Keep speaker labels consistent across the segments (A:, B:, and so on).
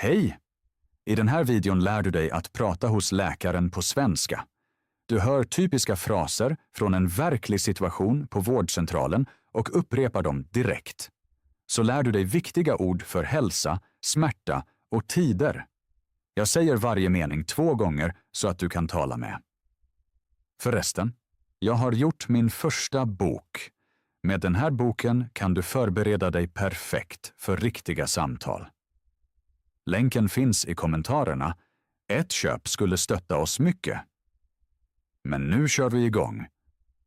A: Hej! I den här videon lär du dig att prata hos läkaren på svenska. Du hör typiska fraser från en verklig situation på vårdcentralen och upprepar dem direkt. Så lär du dig viktiga ord för hälsa, smärta och tider. Jag säger varje mening 2 gånger så att du kan tala med. Förresten, jag har gjort min första bok. Med den här boken kan du förbereda dig perfekt för riktiga samtal. Länken finns i kommentarerna. Ett köp skulle stötta oss mycket. Men nu kör vi igång.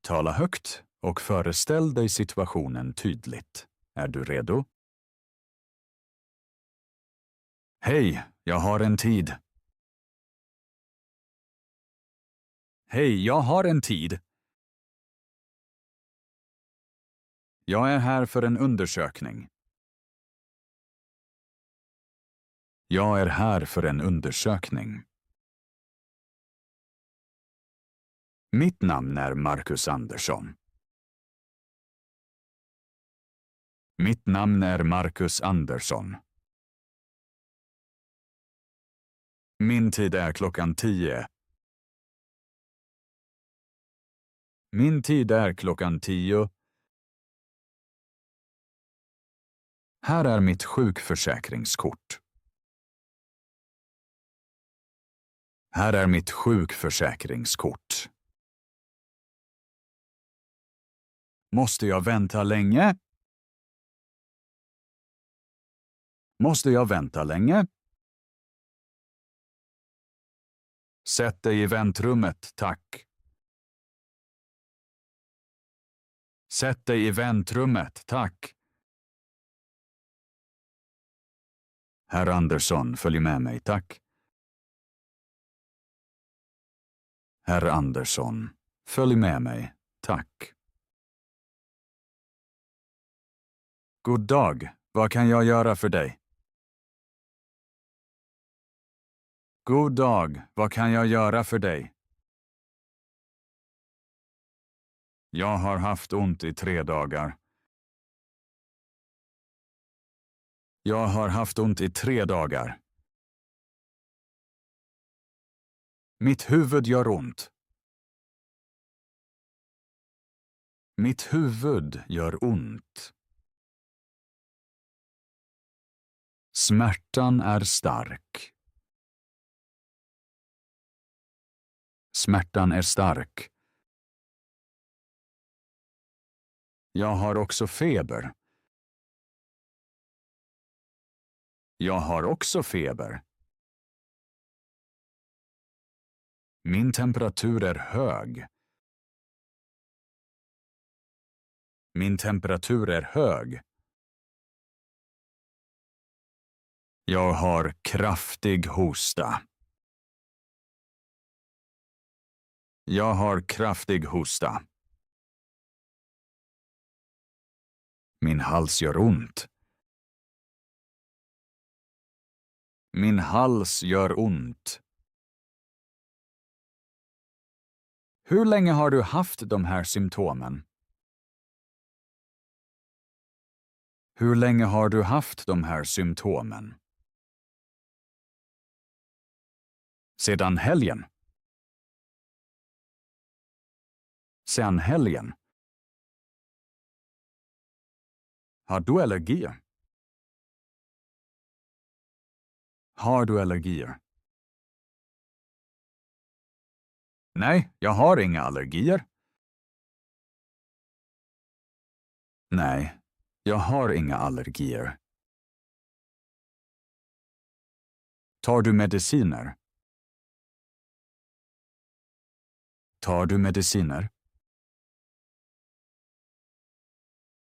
A: Tala högt och föreställ dig situationen tydligt. Är du redo? Hej, jag har en tid. Hej, jag har en tid. Jag är här för en undersökning. Jag är här för en undersökning. Mitt namn är Marcus Andersson. Mitt namn är Marcus Andersson. Min tid är klockan 10. Min tid är klockan 10. Här är mitt sjukförsäkringskort. Här är mitt sjukförsäkringskort. Måste jag vänta länge? Måste jag vänta länge? Sätt dig i väntrummet, tack. Sätt dig i väntrummet, tack. Herr Andersson, följ med mig, tack. Herr Andersson, följ med mig, tack. God dag, vad kan jag göra för dig? God dag, vad kan jag göra för dig? Jag har haft ont i 3 dagar. Jag har haft ont i 3 dagar. Mitt huvud gör ont. Mitt huvud gör ont. Smärtan är stark. Smärtan är stark. Jag har också feber. Jag har också feber. Min temperatur är hög. Min temperatur är hög. Jag har kraftig hosta. Jag har kraftig hosta. Min hals gör ont. Min hals gör ont. Hur länge har du haft de här symptomen? Hur länge har du haft de här symptomen? Sedan helgen. Sedan helgen. Har du allergier? Har du allergier? Nej, jag har inga allergier. Nej, jag har inga allergier. Tar du mediciner? Tar du mediciner?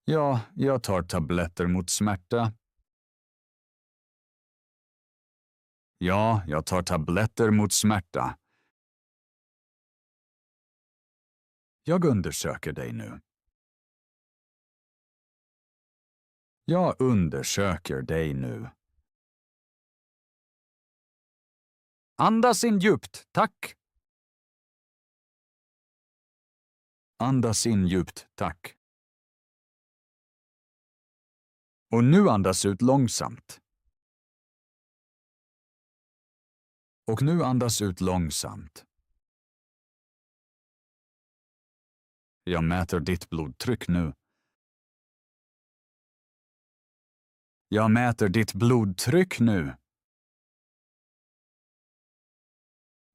A: Ja, jag tar tabletter mot smärta. Ja, jag tar tabletter mot smärta. Jag undersöker dig nu. Jag undersöker dig nu. Andas in djupt, tack. Andas in djupt, tack. Och nu andas ut långsamt. Och nu andas ut långsamt. Jag mäter ditt blodtryck nu. Jag mäter ditt blodtryck nu.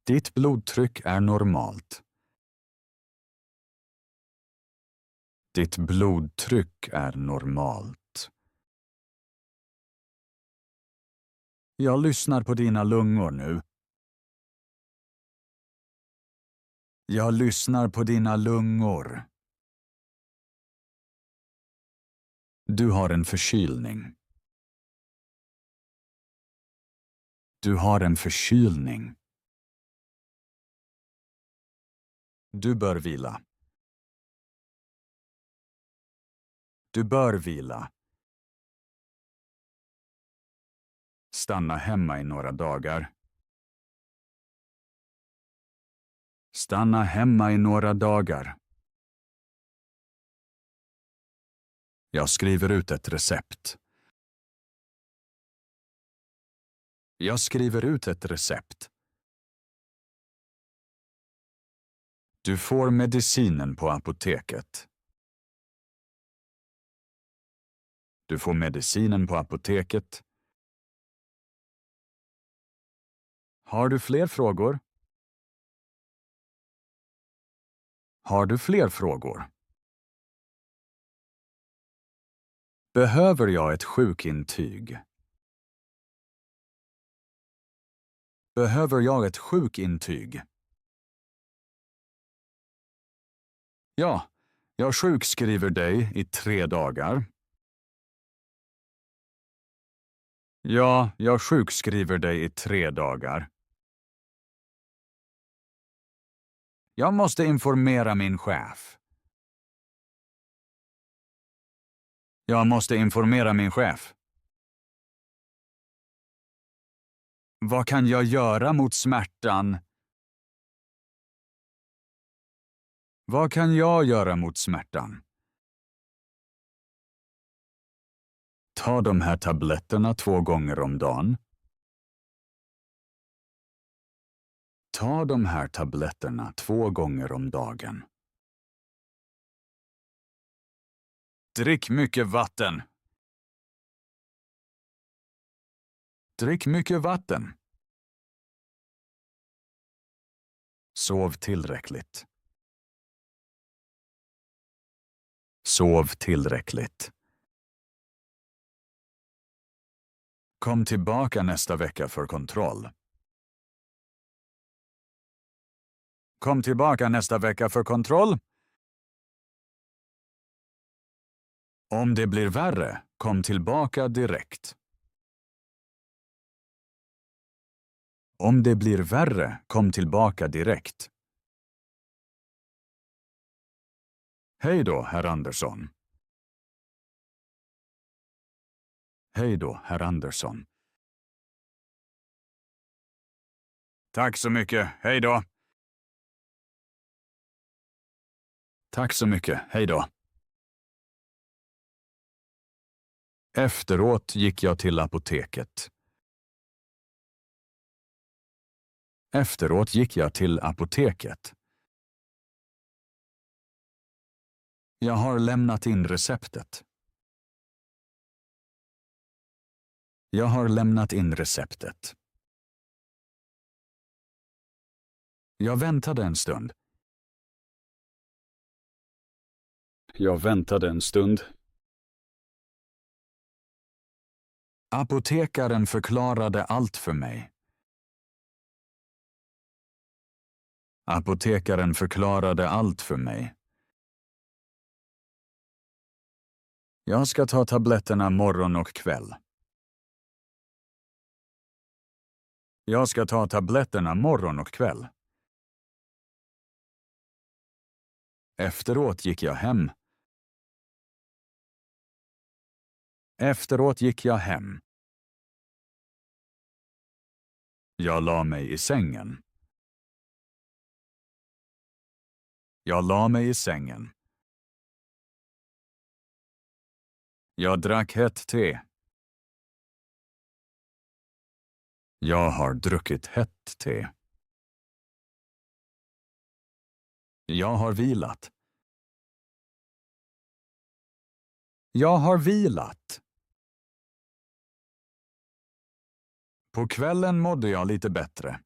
A: Ditt blodtryck är normalt. Ditt blodtryck är normalt. Jag lyssnar på dina lungor nu. Jag lyssnar på dina lungor. Du har en förkylning. Du har en förkylning. Du bör vila. Du bör vila. Stanna hemma i några dagar. Stanna hemma i några dagar. Jag skriver ut ett recept. Jag skriver ut ett recept. Du får medicinen på apoteket. Du får medicinen på apoteket. Har du fler frågor? Har du fler frågor? Behöver jag ett sjukintyg? Behöver jag ett sjukintyg? Ja, jag sjukskriver dig i 3 dagar. Ja, jag sjukskriver dig i 3 dagar. Jag måste informera min chef. Jag måste informera min chef. Vad kan jag göra mot smärtan? Vad kan jag göra mot smärtan? Ta de här tabletterna 2 gånger om dagen. Ta de här tabletterna 2 gånger om dagen. Drick mycket vatten. Drick mycket vatten. Sov tillräckligt. Sov tillräckligt. Kom tillbaka nästa vecka för kontroll. Kom tillbaka nästa vecka för kontroll. Om det blir värre, kom tillbaka direkt. Om det blir värre, kom tillbaka direkt. Hej då, herr Andersson. Hej då, herr Andersson. Tack så mycket, hej då. Tack så mycket, hej då. Efteråt gick jag till apoteket. Efteråt gick jag till apoteket. Jag har lämnat in receptet. Jag har lämnat in receptet. Jag väntade en stund. Jag väntade en stund. Apotekaren förklarade allt för mig. Apotekaren förklarade allt för mig. Jag ska ta tabletterna morgon och kväll. Jag ska ta tabletterna morgon och kväll. Efteråt gick jag hem. Efteråt gick jag hem. Jag la mig i sängen. Jag la mig i sängen. Jag drack hett te. Jag har druckit hett te. Jag har vilat. Jag har vilat. På kvällen mådde jag lite bättre.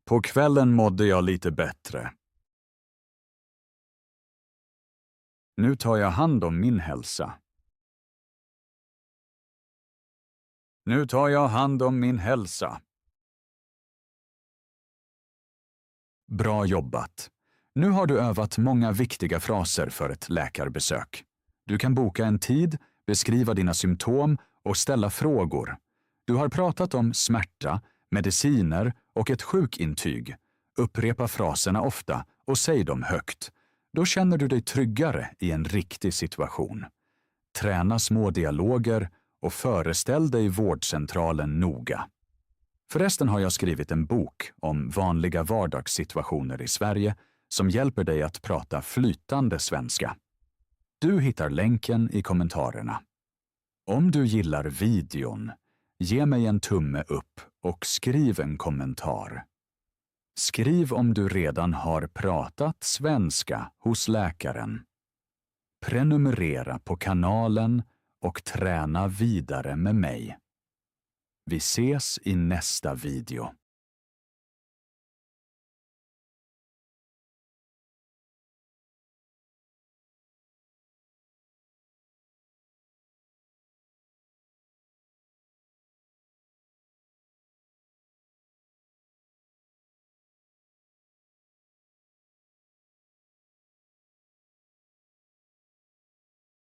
A: På kvällen mådde jag lite bättre. Nu tar jag hand om min hälsa. Nu tar jag hand om min hälsa. Bra jobbat! Nu har du övat många viktiga fraser för ett läkarbesök. Du kan boka en tid, beskriva dina symptom och ställa frågor. Du har pratat om smärta, mediciner och ett sjukintyg. Upprepa fraserna ofta och säg dem högt. Då känner du dig tryggare i en riktig situation. Träna små dialoger och föreställ dig vårdcentralen noga. Förresten har jag skrivit en bok om vanliga vardagssituationer i Sverige som hjälper dig att prata flytande svenska. Du hittar länken i kommentarerna. Om du gillar videon, ge mig en tumme upp och skriv en kommentar. Skriv om du redan har pratat svenska hos läkaren. Prenumerera på kanalen och träna vidare med mig. Vi ses i nästa video.